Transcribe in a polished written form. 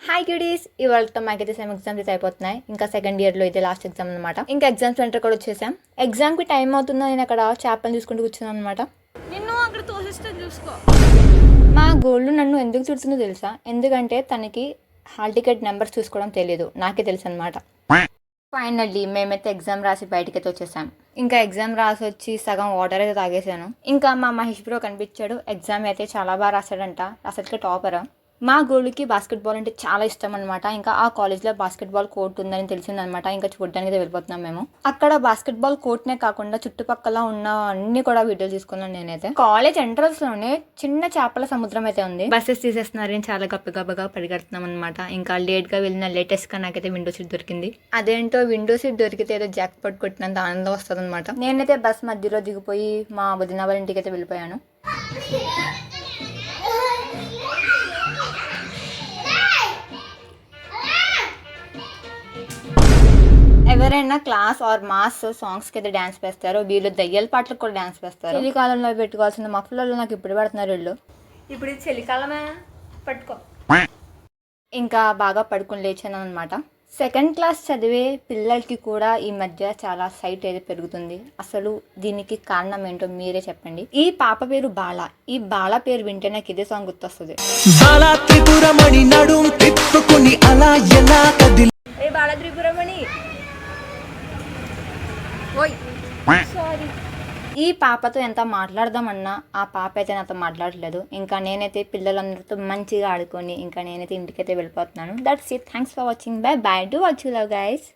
Hi క్యూడీస్, ఇవాళతో మాకైతే same exams అయితే అయిపోతున్నాయి. ఇంకా సెకండ్ ఇయర్లో అయితే లాస్ట్ ఎగ్జామ్ అనమాట. ఇంకా ఎగ్జామ్ సెంటర్ కూడా వచ్చేసాం. ఎగ్జామ్కి టైం అవుతుందో నేను అక్కడ చేపలు చూసుకుంటూ కూర్చున్నాను అనమాట. నిన్ను అక్కడ తోసిస్తాను చూసుకో. మా గోల్డ్ నన్ను ఎందుకు చూస్తుందో తెలుసా? ఎందుకంటే తనకి హాల్ టికెట్ నెంబర్స్ చూసుకోవడం తెలియదు, నాకే తెలుసు అనమాట. ఫైనల్లీ మేమైతే ఎగ్జామ్ రాసి బయటకి అయితే వచ్చేసాం. ఇంకా ఎగ్జామ్ రాసి వచ్చి సగం వాటర్ అయితే తాగేసాను. ఇంకా మా మహేష్ బ్రో కనిపించాడు. ఎగ్జామ్ అయితే చాలా బాగా రాశాడంట, అసలుకి టాపర్. మా గోల్డ్కి బాస్కెట్బాల్ అంటే చాలా ఇష్టం అనమాట. ఇంకా ఆ కాలేజ్లో బాస్కెట్బాల్ కోర్ట్ ఉందని తెలిసిందనమాట. ఇంకా చూడడానికి అయితే వెళ్ళిపోతున్నాం మేము. అక్కడ బాస్కెట్బాల్ కోర్ట్నే కాకుండా చుట్టుపక్కల ఉన్న అన్ని కూడా వీడియోలు తీసుకున్నాను నేనైతే. కాలేజ్ ఎంట్రన్స్ లోనే చిన్న చేపల సముద్రం అయితే ఉంది. బస్సెస్ తీసేస్తున్నారని చాలా గబ్బగా పరిగెడుతున్నాం అనమాట. ఇంకా లేట్ గా వెళ్ళిన లేటెస్ట్ గా నాకైతే విండో సీట్ దొరికింది. అదేంటో విండో సీట్ దొరికితే ఏదో జాక్ పట్ కొట్టినంత ఆనందం వస్తుంది అనమాట. నేనైతే బస్ మధ్యలో దిగిపోయి మా వదిన వాళ్ళ ఇంటికి అయితే వెళ్ళిపోయాను. ఎవరైనా క్లాస్ ఆర్ మాస్ సాంగ్స్కి అయితే డ్యాన్స్ వేస్తారు, వీళ్ళు దయ్యాల పాటలకు కూడా డ్యాన్స్ వేస్తారు. చలికాలంలో పెట్టుకోవాల్సిన మఫ్లర్లు నాకు ఇప్పుడు పెడుతున్నారు వీళ్ళు. ఇప్పుడు ఇది చలికాలమే, పట్టుకో. ఇంకా బాగా పడుకుని లేచాను అనమాట. సెకండ్ క్లాస్ చదివే పిల్లలకి కూడా ఈ మధ్య చాలా సైట్ అయితే పెరుగుతుంది. అసలు దీనికి కారణం ఏంటో మీరే చెప్పండి. ఈ పాప పేరు బాల. ఈ బాల పేరు వింటే నాకు ఇదే సాంగ్ గుర్తొస్తుంది. ఏ బాల త్రిపురమణి, ఓయ్ సారీ. ఈ పాపతో ఎంత మాట్లాడదామన్నా ఆ పాప అయితే నాతో మాట్లాడలేదు. ఇంకా నేనైతే పిల్లలందరితో మంచిగా ఆడుకొని ఇంకా నేనైతే ఇంటికైతే వెళ్ళిపోతున్నాను. That's it. Thanks for watching. By by. Do watch you love guys.